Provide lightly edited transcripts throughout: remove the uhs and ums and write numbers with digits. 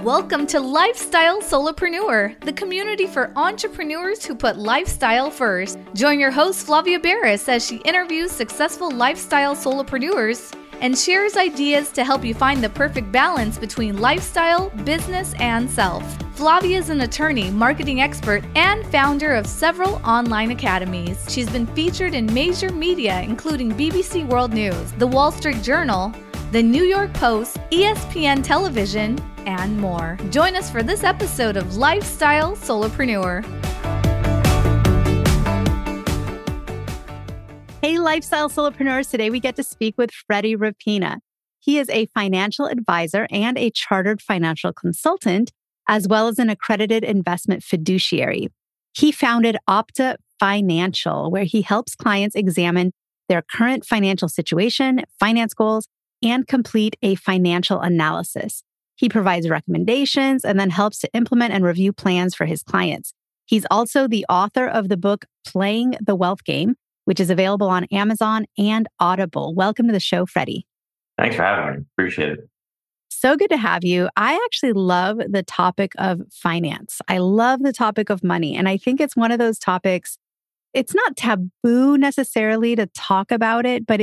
Welcome to Lifestyle Solopreneur, the community for entrepreneurs who put lifestyle first. Join your host, Flavia Barris, as she interviews successful lifestyle solopreneurs and shares ideas to help you find the perfect balance between lifestyle, business, and self. Flavia is an attorney, marketing expert, and founder of several online academies. She's been featured in major media, including BBC World News, The Wall Street Journal, The New York Post, ESPN Television, and more. Join us for this episode of Lifestyle Solopreneur. Hey, Lifestyle Solopreneurs. Today we get to speak with Freddie Rappina. He is a financial advisor and a chartered financial consultant, as well as an accredited investment fiduciary. He founded Opta Financial, where he helps clients examine their current financial situation, finance goals, and complete a financial analysis. He provides recommendations and then helps to implement and review plans for his clients. He's also the author of the book, Playing the Wealth Game, which is available on Amazon and Audible. Welcome to the show, Freddie. Thanks for having me. Appreciate it. So good to have you. I actually love the topic of finance. I love the topic of money. And I think it's one of those topics, it's not taboo necessarily to talk about it, but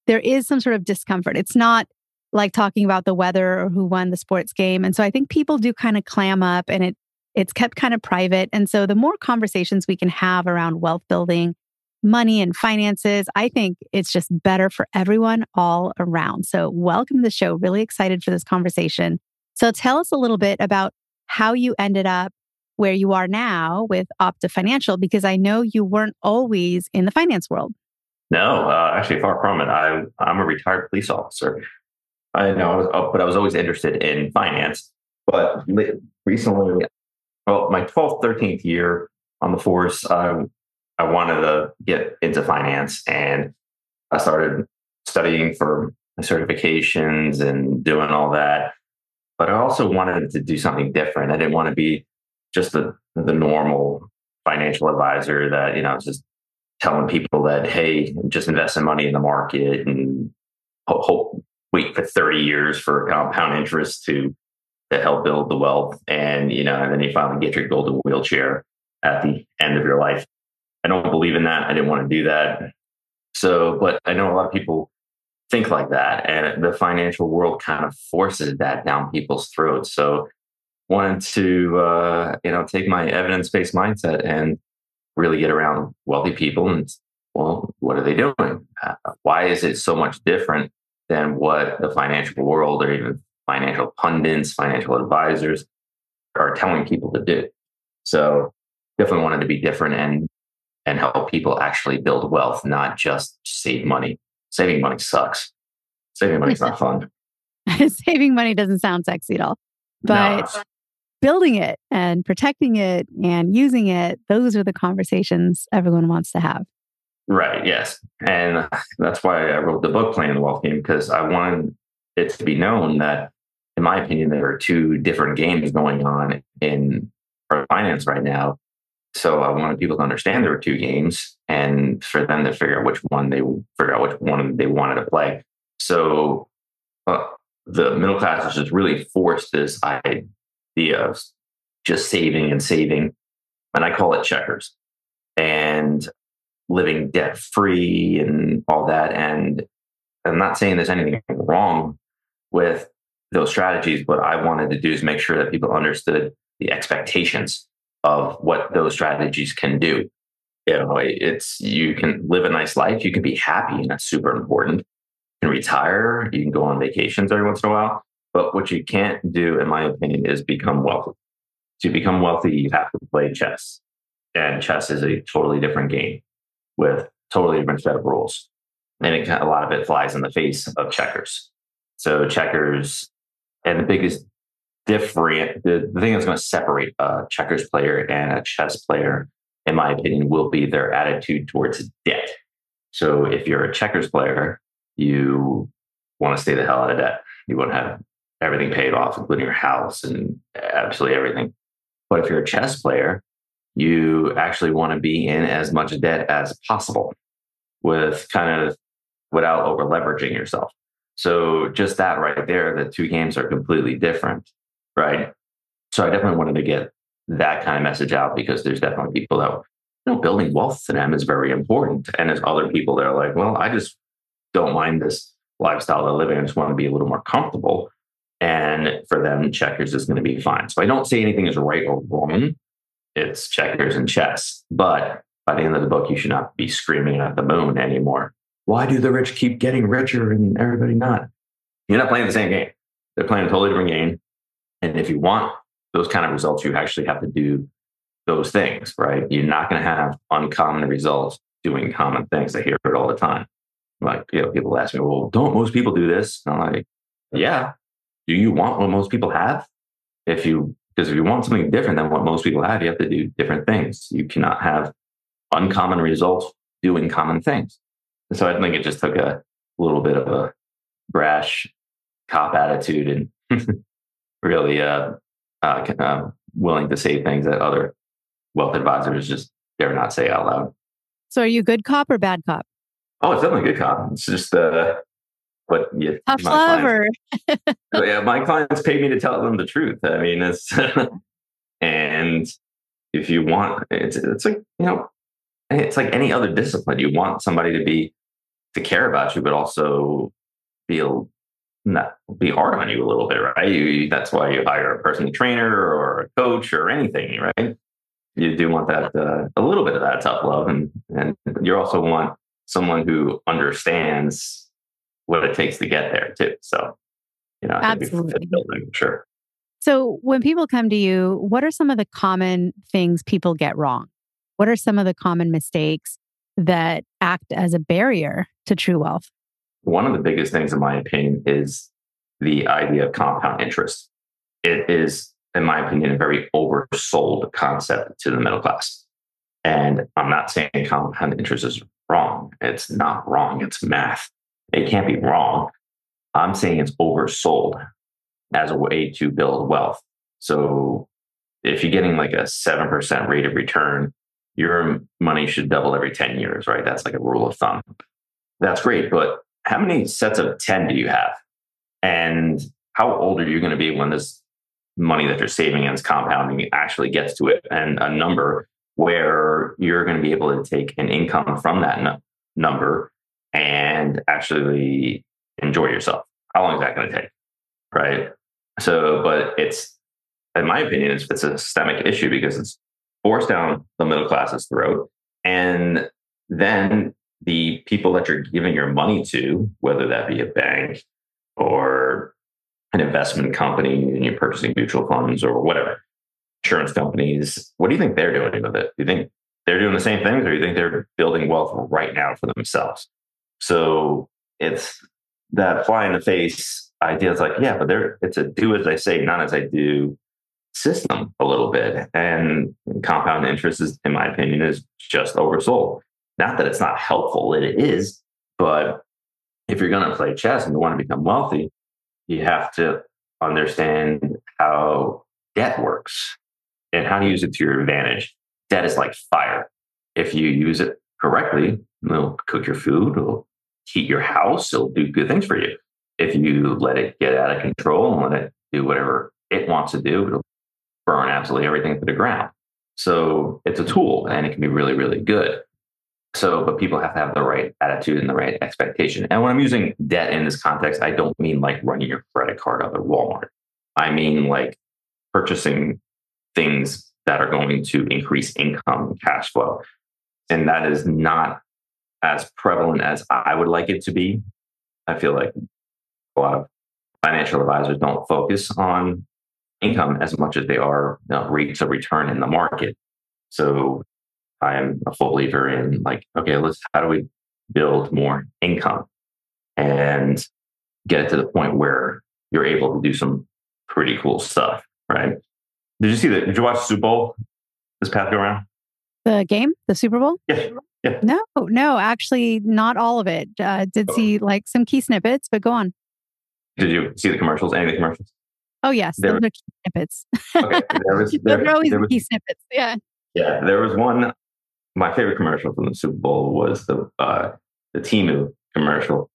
there is some sort of discomfort. It's not like talking about the weather or who won the sports game. And so I think people do kind of clam up and it's kept kind of private. And so the more conversations we can have around wealth building, money and finances, I think it's just better for everyone all around. So welcome to the show. Really excited for this conversation. So tell us a little bit about how you ended up where you are now with Opta Financial, because I know you weren't always in the finance world. No, actually far from it. I'm a retired police officer. I know, but I was always interested in finance. But recently, my 12th, 13th year on the force, I wanted to get into finance, and I started studying for certifications and doing all that. But I also wanted to do something different. I didn't want to be just the normal financial advisor that, just telling people that, hey, just invest some money in the market and wait for 30 years for compound interest to help build the wealth. And, and then you finally get your golden wheelchair at the end of your life. I don't believe in that. I didn't want to do that. So, but I know a lot of people think like that, and the financial world kind of forces that down people's throats. So wanted to, take my evidence-based mindset and really get around wealthy people and, well, what are they doing? Why is it so much different than what the financial world or even financial pundits, financial advisors are telling people to do? So definitely wanted to be different and help people actually build wealth, not just save money. Saving money sucks. Saving money is not fun. Saving money doesn't sound sexy at all. But building it and protecting it and using it, those are the conversations everyone wants to have. Right. Yes. And that's why I wrote the book, Playing the Wealth Game, because I wanted it to be known that, in my opinion, there are two different games going on in finance right now. So I wanted people to understand there were two games and for them to figure out which one they wanted to play. So the middle class has just really forced this idea of just saving and saving. And I call it checkers. And living debt free and all that. And I'm not saying there's anything wrong with those strategies. What I wanted to do is make sure that people understood the expectations of what those strategies can do. You can live a nice life. You can be happy, and that's super important. You can retire. You can go on vacations every once in a while. But what you can't do, in my opinion, is become wealthy. To become wealthy, you have to play chess. And chess is a totally different game with totally different set of rules. And a lot of it flies in the face of checkers. So checkers, and the biggest the thing that's going to separate a checkers player and a chess player, in my opinion, will be their attitude towards debt. So if you're a checkers player, you want to stay the hell out of debt. You want to have everything paid off, including your house and absolutely everything. But if you're a chess player, you actually want to be in as much debt as possible without over leveraging yourself. So just that right there, the two games are completely different, right? So I definitely wanted to get that kind of message out because there's definitely people that, building wealth to them is very important. And there's other people that are like, well, I just don't mind this lifestyle they're living. I just want to be a little more comfortable. And for them, checkers is going to be fine. So I don't say anything is right or wrong. It's checkers and chess. But by the end of the book, you should not be screaming at the moon anymore. Why do the rich keep getting richer and everybody not? You're not playing the same game. They're playing a totally different game. And if you want those kind of results, you actually have to do those things, right? You're not going to have uncommon results doing common things. I hear it all the time. Like, people ask me, well, don't most people do this? And I'm like, yeah. Do you want what most people have? Because if you want something different than what most people have, you have to do different things. You cannot have uncommon results doing common things. And so I think it just took a little bit of a brash cop attitude and really willing to say things that other wealth advisors just dare not say out loud. So are you good cop or bad cop? Oh, it's definitely a good cop. It's just but yeah, tough love or yeah, my clients pay me to tell them the truth. I mean, it's and if you want, it's like it's like any other discipline. You want somebody to care about you, but also be hard on you a little bit, right? That's why you hire a personal trainer or a coach or anything, right? You do want that a little bit of that tough love, and you also want someone who understands what it takes to get there too. So, absolutely, building, sure. So when people come to you, what are some of the common things people get wrong? What are some of the common mistakes that act as a barrier to true wealth? One of the biggest things, in my opinion, is the idea of compound interest. It is, in my opinion, a very oversold concept to the middle class. And I'm not saying compound interest is wrong. It's not wrong. It's math. It can't be wrong. I'm saying it's oversold as a way to build wealth. So if you're getting like a 7% rate of return, your money should double every 10 years, right? That's like a rule of thumb. That's great. But how many sets of 10 do you have? And how old are you going to be when this money that you're saving and is compounding actually gets to it and a number where you're going to be able to take an income from that number and actually enjoy yourself? How long is that going to take? Right. So, but it's, in my opinion, it's a systemic issue because it's forced down the middle class's throat. And then the people that you're giving your money to, whether that be a bank or an investment company and you're purchasing mutual funds or whatever, insurance companies, what do you think they're doing with it? Do you think they're doing the same things, or do you think they're building wealth right now for themselves? So it's that fly in the face idea. It's like, yeah, but it's a do as I say, not as I do system a little bit. And compound interest is, in my opinion, is just oversold. Not that it's not helpful, it is, but if you're going to play chess and you want to become wealthy, you have to understand how debt works and how to use it to your advantage. Debt is like fire. If you use it correctly, it'll cook your food, it'll heat your house, it'll do good things for you. If you let it get out of control and let it do whatever it wants to do, it'll burn absolutely everything to the ground. So it's a tool and it can be really, really good. So, but people have to have the right attitude and the right expectation. And when I'm using debt in this context, I don't mean like running your credit card out of Walmart. I mean like purchasing things that are going to increase income and cash flow. And that is not as prevalent as I would like it to be. I feel like a lot of financial advisors don't focus on income as much as they are rates of return in the market. So I am a full believer in like, okay, how do we build more income and get it to the point where you're able to do some pretty cool stuff, right? Did you watch the Super Bowl this past go around? The game, the Super Bowl? Yeah. Yeah. No, actually not all of it. Did see like some key snippets, but go on. Did you see the commercials? Any of the commercials? Oh yes, those are key snippets. Okay. Those are always key snippets. Yeah. Yeah. There was one. My favorite commercial from the Super Bowl was the Temu commercial.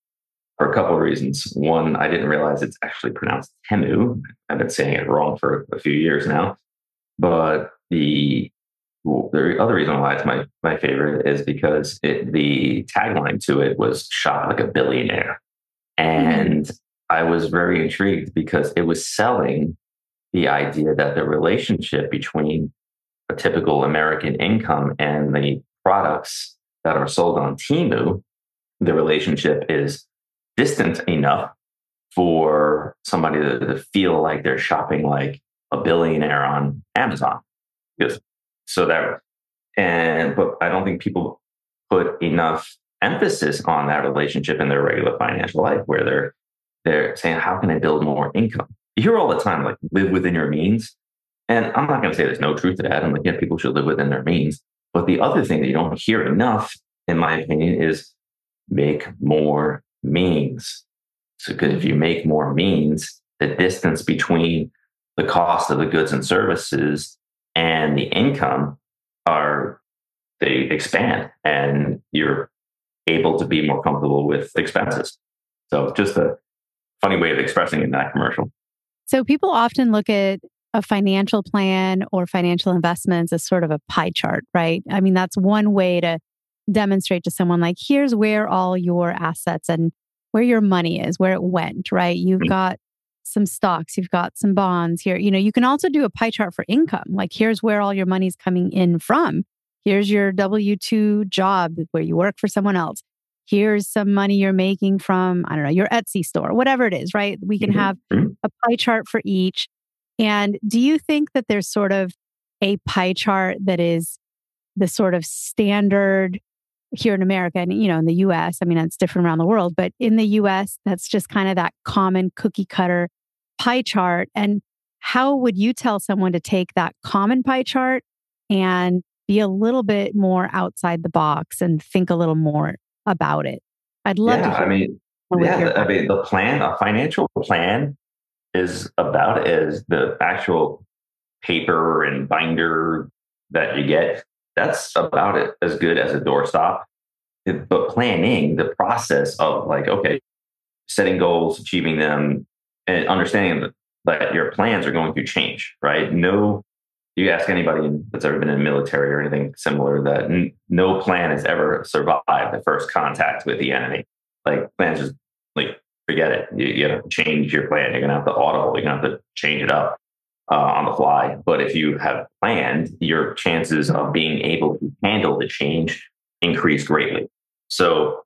for a couple of reasons. One, I didn't realize it's actually pronounced Temu. I've been saying it wrong for a few years now. But the other reason why it's my favorite is because the tagline to it was "Shop like a billionaire," and I was very intrigued because it was selling the idea that the relationship between a typical American income and the products that are sold on Temu, the relationship is distant enough for somebody to feel like they're shopping like a billionaire on Amazon. Because but I don't think people put enough emphasis on that relationship in their regular financial life, where they're saying, how can I build more income? You hear all the time, like, live within your means. And I'm not going to say there's no truth to that. I'm like, yeah, people should live within their means. But the other thing that you don't hear enough, in my opinion, is make more means. So, because if you make more means, the distance between the cost of the goods and services and the income they expand, and you're able to be more comfortable with expenses. So just a funny way of expressing it in that commercial. So people often look at a financial plan or financial investments as sort of a pie chart, right? I mean, that's one way to demonstrate to someone, like, here's where all your assets and where your money is, where it went, right? You've got some stocks, you've got some bonds here. You can also do a pie chart for income. Like, here's where all your money's coming in from. Here's your W-2 job where you work for someone else. Here's some money you're making from, I don't know, your Etsy store, whatever it is, right? We can have a pie chart for each. And do you think that there's sort of a pie chart that is the sort of standard here in America and, in the US? I mean, it's different around the world, but in the US, that's just kind of that common cookie cutter pie chart. And how would you tell someone to take that common pie chart and be a little bit more outside the box and think a little more about it? I'd love to hear. The plan, a financial plan, is about as the actual paper and binder that you get. That's about it as good as a doorstop. But planning, the process of, like, okay, setting goals, achieving them, and understanding that your plans are going to change, right? You ask anybody that's ever been in the military or anything similar, that no plan has ever survived the first contact with the enemy. Like, plans just, like, forget it. You have to change your plan. You're going to have to audible. You're going to have to change it up on the fly. But if you have planned, your chances of being able to handle the change increase greatly. So,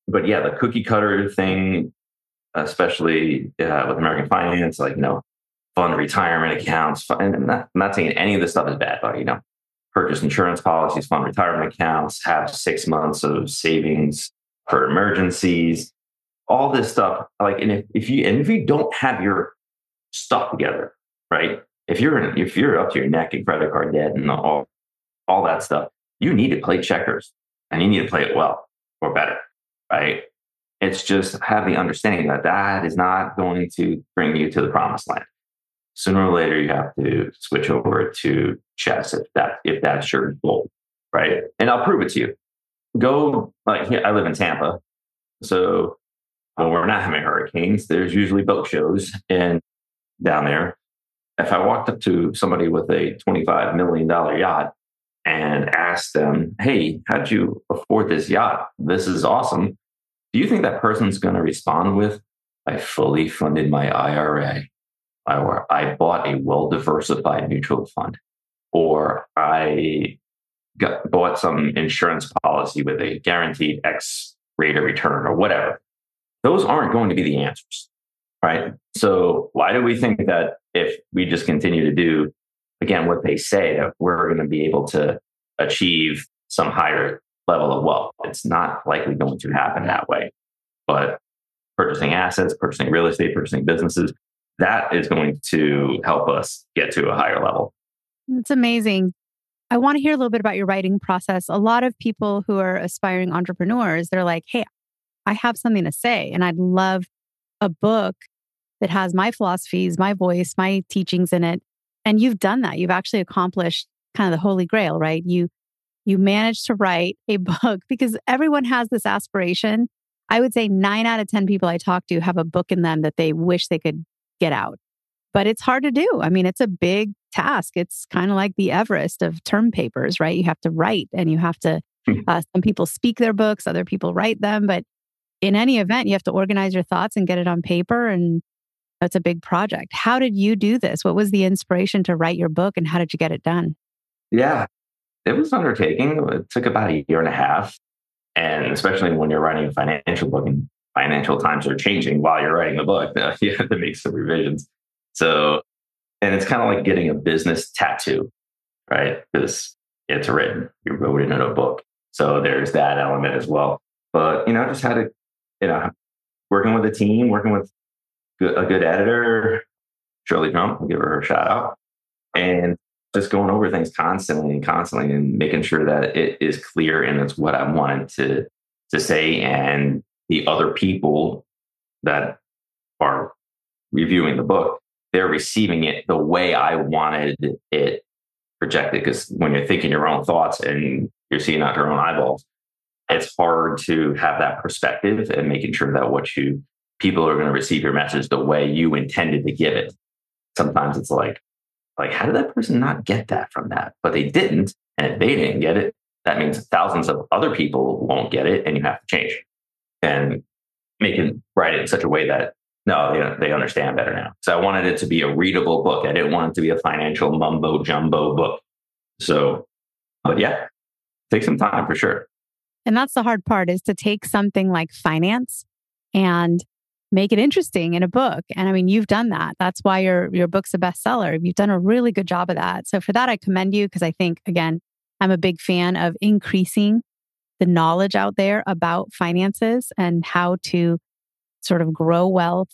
but yeah, the cookie cutter thing, especially with American finance, like, fund retirement accounts. And I'm not saying any of this stuff is bad, but, purchase insurance policies, fund retirement accounts, have 6 months of savings for emergencies, all this stuff. Like, and if you don't have your stuff together, right? If you're up to your neck in credit card debt and all that stuff, you need to play checkers, and you need to play it well or better, right? It's just have the understanding that is not going to bring you to the promised land. Sooner or later, you have to switch over to chess if that's your goal, right? And I'll prove it to you. I live in Tampa, so when we're not having hurricanes, there's usually boat shows down there. If I walked up to somebody with a $25 million yacht and asked them, hey, how'd you afford this yacht? This is awesome. Do you think that person's going to respond with, I fully funded my IRA, or I bought a well-diversified mutual fund, or I bought some insurance policy with a guaranteed X rate of return, or whatever? Those aren't going to be the answers, right? So why do we think that if we just continue to do, again, what they say, that we're going to be able to achieve some higher level of wealth? It's not likely going to happen that way. But purchasing assets, purchasing real estate, purchasing businesses, that is going to help us get to a higher level. It's amazing. I want to hear a little bit about your writing process. A lot of people who are aspiring entrepreneurs, they're like, hey, I have something to say, and I'd love a book that has my philosophies, my voice, my teachings in it. And you've done that. You've actually accomplished kind of the holy grail, right? You managed to write a book, because everyone has this aspiration. I would say 9 out of 10 people I talk to have a book in them that they wish they could get out. But it's hard to do. I mean, it's a big task. It's kind of like the Everest of term papers, right? You have to write and you have to, some people speak their books, other people write them. But in any event, you have to organize your thoughts and get it on paper. And that's a big project. How did you do this? What was the inspiration to write your book and how did you get it done? Yeah, it was an undertaking. It took about a year and a half. And especially when you're writing a financial book and financial times are changing while you're writing the book, you have to make some revisions. So, and it's kind of like getting a business tattoo, right? Because it's written, you wrote it in a book. So there's that element as well. But, just had to, working with a team, working with a good editor, Shirley Trump, I'll give her a shout out. And just going over things constantly and making sure that it is clear and it's what I wanted to say. And the other people that are reviewing the book, they're receiving it the way I wanted it projected. Because when you're thinking your own thoughts and you're seeing out your own eyeballs, it's hard to have that perspective and making sure that people are going to receive your message the way you intended to give it. Sometimes it's like, how did that person not get that from that? But they didn't. And if they didn't get it, that means thousands of other people won't get it and you have to change and write it in such a way that, no, they understand better now. So I wanted it to be a readable book. I didn't want it to be a financial mumbo jumbo book. So, but yeah, take some time for sure. And that's the hard part, is to take something like finance and make it interesting in a book. And I mean, you've done that. That's why your book's a bestseller. You've done a really good job of that. So for that, I commend you, because I think, again, I'm a big fan of increasing the knowledge out there about finances and how to sort of grow wealth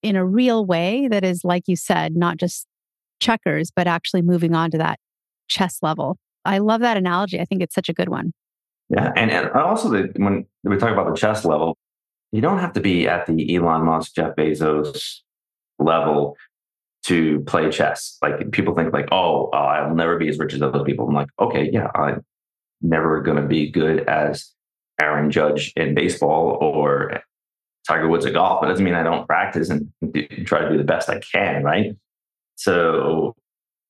in a real way that is, like you said, not just checkers, but actually moving on to that chess level. I love that analogy. I think it's such a good one. Yeah. And also when we talk about the chess level, you don't have to be at the Elon Musk, Jeff Bezos level to play chess. Like people think like, I'll never be as rich as those people. I'm like, okay, yeah, I'm never going to be good as Aaron Judge in baseball or Tiger Woods at golf. But it doesn't mean I don't practice and try to do the best I can, right? So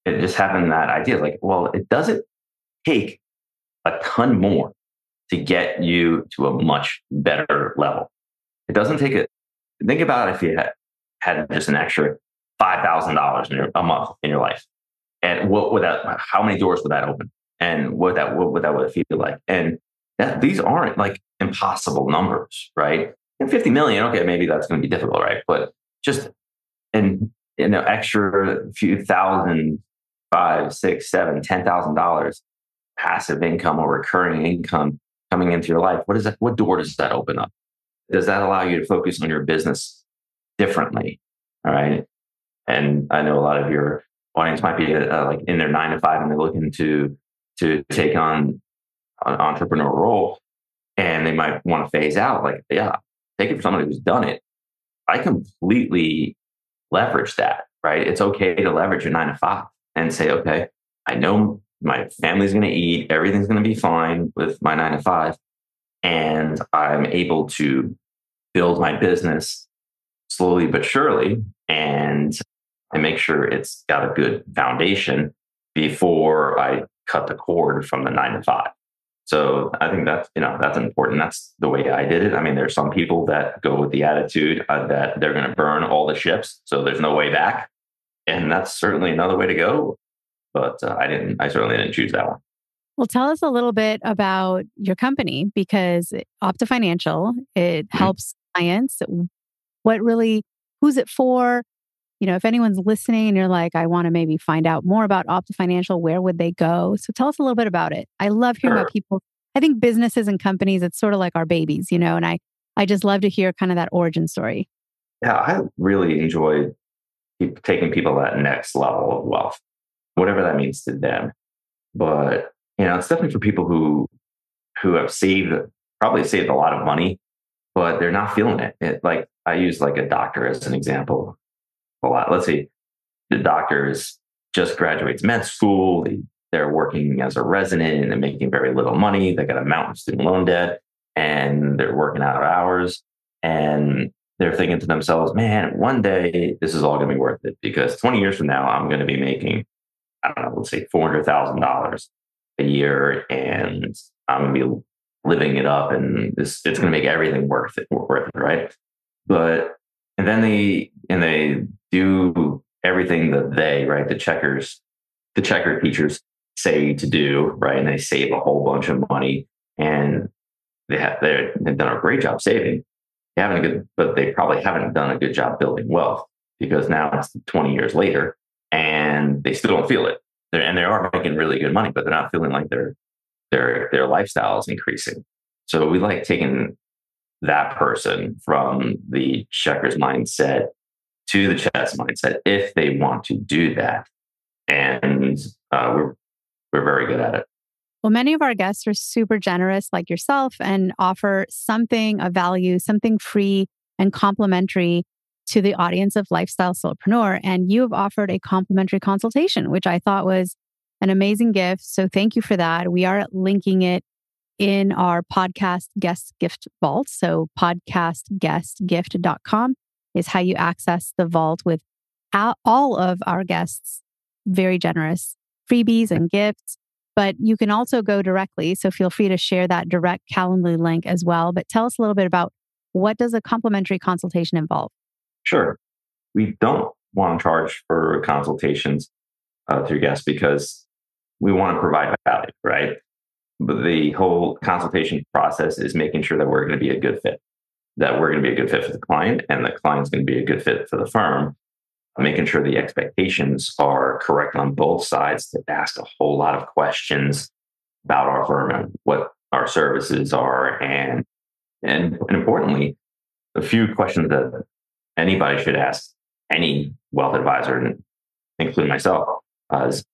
it just having that idea, like, well, it doesn't take a ton more to get you to a much better level. It doesn't take it. Think about if you had just an extra $5,000 a month in your life, and what would that? How many doors would that open? And what would that feel like? And these aren't like impossible numbers, right? And 50 million, okay, maybe that's going to be difficult, right? But just extra few thousand, $5,000, $6,000, $7,000, $10,000 passive income or recurring income coming into your life. What is that? What door does that open up? Does that allow you to focus on your business differently? All right. And I know a lot of your audience might be like in their 9 to 5 and they're looking to take on an entrepreneur role, and they might want to phase out. Like, yeah, take it from somebody who's done it. I completely leverage that, right? It's okay to leverage your 9 to 5 and say, okay, I know my family's going to eat, everything's going to be fine with my 9 to 5. And I'm able to build my business slowly but surely, and I make sure it's got a good foundation before I cut the cord from the 9 to 5. So I think that's important. That's the way I did it. I mean, there's some people that go with the attitude that they're going to burn all the ships, so there's no way back, and that's certainly another way to go. But I certainly didn't choose that one. Well, tell us a little bit about your company, because Opta Financial, it helps clients. Who's it for? If anyone's listening and you're like, I want to maybe find out more about Opta Financial, where would they go? So tell us a little bit about it. I love hearing about people. I think businesses and companies, it's sort of like our babies, and I just love to hear kind of that origin story. Yeah, I really enjoy taking people to that next level of wealth, whatever that means to them. But it's definitely for people who have probably saved a lot of money, but they're not feeling it. Like I use like a doctor as an example a lot. Let's say the doctor just graduates med school. They're working as a resident and making very little money. They got a mountain student loan debt and they're working out of hours. And they're thinking to themselves, man, one day this is all going to be worth it because 20 years from now, I'm going to be making, I don't know, let's say $400,000 a year, and I'm going to be living it up, and it's going to make everything worth it, right? But and then they do everything that the checker teachers say to do, right? And they save a whole bunch of money, and they've done a great job saving. But they probably haven't done a good job building wealth because now it's 20 years later and they still don't feel it. And they are making really good money, but they're not feeling like their lifestyle is increasing. So we like taking that person from the checker's mindset to the chess mindset if they want to do that. And we're very good at it. Well, many of our guests are super generous like yourself and offer something of value, something free and complimentary to the audience of Lifestyle Solopreneur. And you have offered a complimentary consultation, which I thought was an amazing gift. So thank you for that. We are linking it in our podcast guest gift vault. So podcastguestgift.com is how you access the vault with all of our guests' very generous freebies and gifts. But you can also go directly. So feel free to share that direct Calendly link as well. But tell us a little bit about what does a complimentary consultation involve? Sure. We don't want to charge for consultations through guests because we want to provide value, right? But the whole consultation process is making sure that we're going to be a good fit, that we're going to be a good fit for the client and the client's going to be a good fit for the firm, making sure the expectations are correct on both sides, to ask a whole lot of questions about our firm and what our services are. And importantly, a few questions that anybody should ask any wealth advisor, including myself, is,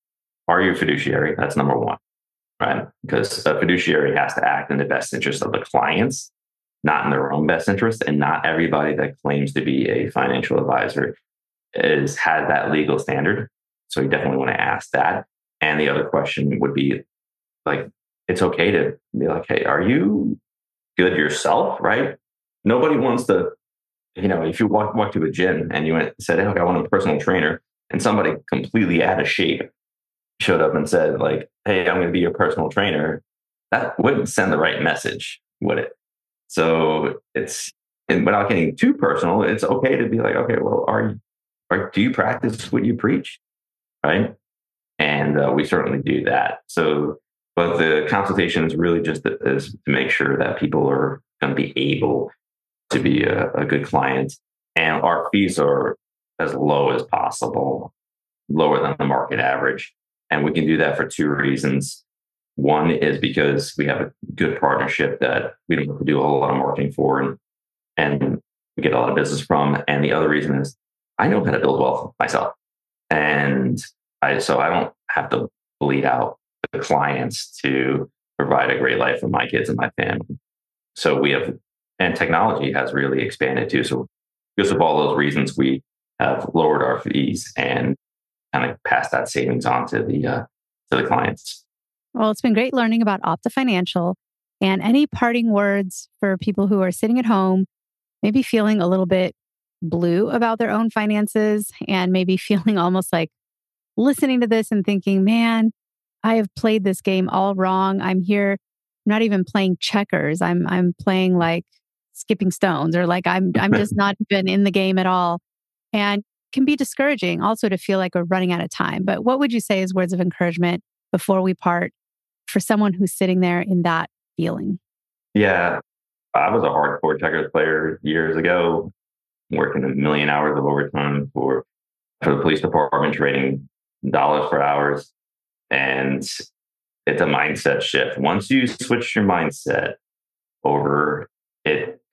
are you a fiduciary? That's number one, right? Because a fiduciary has to act in the best interest of the clients, not in their own best interest. And not everybody that claims to be a financial advisor has that legal standard. So you definitely want to ask that. And the other question would be like, it's okay to be like, hey, are you good yourself, right? Nobody wants to, if you walk to a gym and you said, hey, look, I want a personal trainer, and somebody completely out of shape showed up and said like, hey, I'm going to be your personal trainer, that wouldn't send the right message, would it? So and without getting too personal, it's okay to be like, okay, well, do you practice what you preach? Right. And we certainly do that. So, but the consultation is really just is to make sure that people are going to be able to be a good client. And our fees are as low as possible, lower than the market average. And we can do that for two reasons. One is because we have a good partnership that we don't have to do a whole lot of marketing for and we get a lot of business from. And the other reason is I know how to build wealth myself. And so I don't have to bleed out the clients to provide a great life for my kids and my family. So and technology has really expanded too. So because of all those reasons, we have lowered our fees and kind of passed that savings on to the clients. Well, it's been great learning about Opta Financial. And any parting words for people who are sitting at home, maybe feeling a little bit blue about their own finances and maybe feeling almost like listening to this and thinking, man, I have played this game all wrong. I'm here, not even playing checkers. I'm playing like skipping stones, or like I'm just not even in the game at all. And can be discouraging also to feel like we're running out of time. But what would you say as words of encouragement before we part for someone who's sitting there in that feeling? Yeah, I was a hardcore checkers player years ago, working a million hours of overtime for the police department, trading dollars for hours. And it's a mindset shift. Once you switch your mindset over,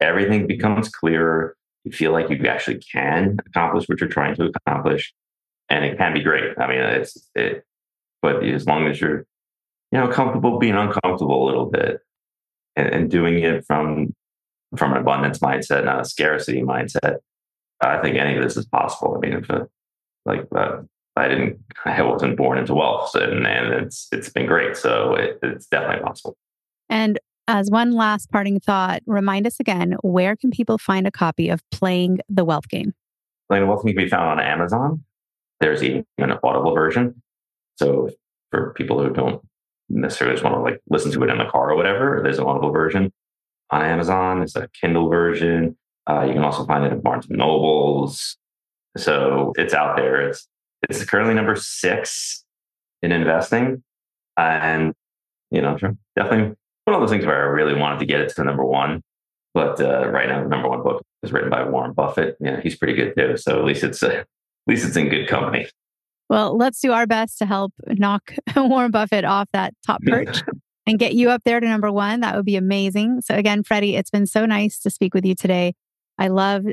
everything becomes clearer. You feel like you actually can accomplish what you're trying to accomplish. And it can be great. I mean, but as long as you're, comfortable being uncomfortable a little bit and doing it from an abundance mindset, not a scarcity mindset, I think any of this is possible. I mean, I wasn't born into wealth, and it's been great. So it's definitely possible. And As one last parting thought, remind us again, where can people find a copy of Playing the Wealth Game? Playing the Wealth Game can be found on Amazon. There's even an Audible version. So for people who don't necessarily just want to like listen to it in the car or whatever, there's an Audible version on Amazon. It's a Kindle version. You can also find it at Barnes and Nobles. So it's out there. It's currently number 6 in investing. And, definitely one of those things where I really wanted to get it to number 1. But right now, the number 1 book is written by Warren Buffett. Yeah, he's pretty good too. So at least it's in good company. Well, let's do our best to help knock Warren Buffett off that top perch and get you up there to number 1. That would be amazing. So again, Freddie, it's been so nice to speak with you today. I love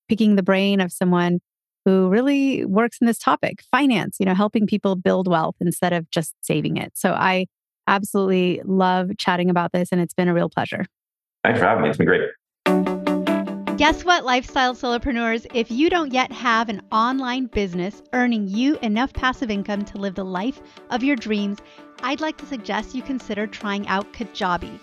picking the brain of someone who really works in this topic, finance, helping people build wealth instead of just saving it. So I absolutely love chatting about this, and it's been a real pleasure. Thanks for having me. It's been great. Guess what, lifestyle solopreneurs? If you don't yet have an online business earning you enough passive income to live the life of your dreams, I'd like to suggest you consider trying out Kajabi.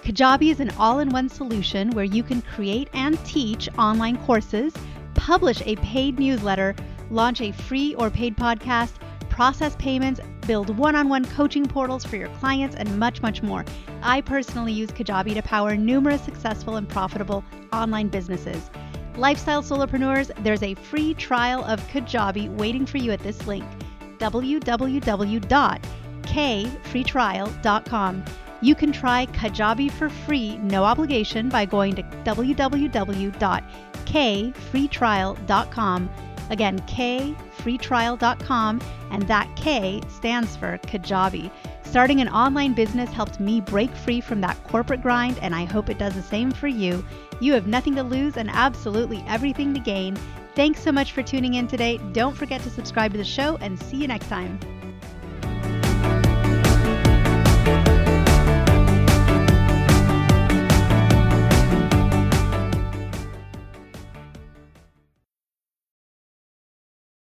Kajabi is an all-in-one solution where you can create and teach online courses, publish a paid newsletter, launch a free or paid podcast, process payments, build one-on-one coaching portals for your clients, and much, much more. I personally use Kajabi to power numerous successful and profitable online businesses. Lifestyle solopreneurs, there's a free trial of Kajabi waiting for you at this link, www.kfreetrial.com. You can try Kajabi for free, no obligation, by going to www.kfreetrial.com. Again, kfreetrial.com, and that K stands for Kajabi. Starting an online business helped me break free from that corporate grind, and I hope it does the same for you. You have nothing to lose and absolutely everything to gain. Thanks so much for tuning in today. Don't forget to subscribe to the show, and see you next time.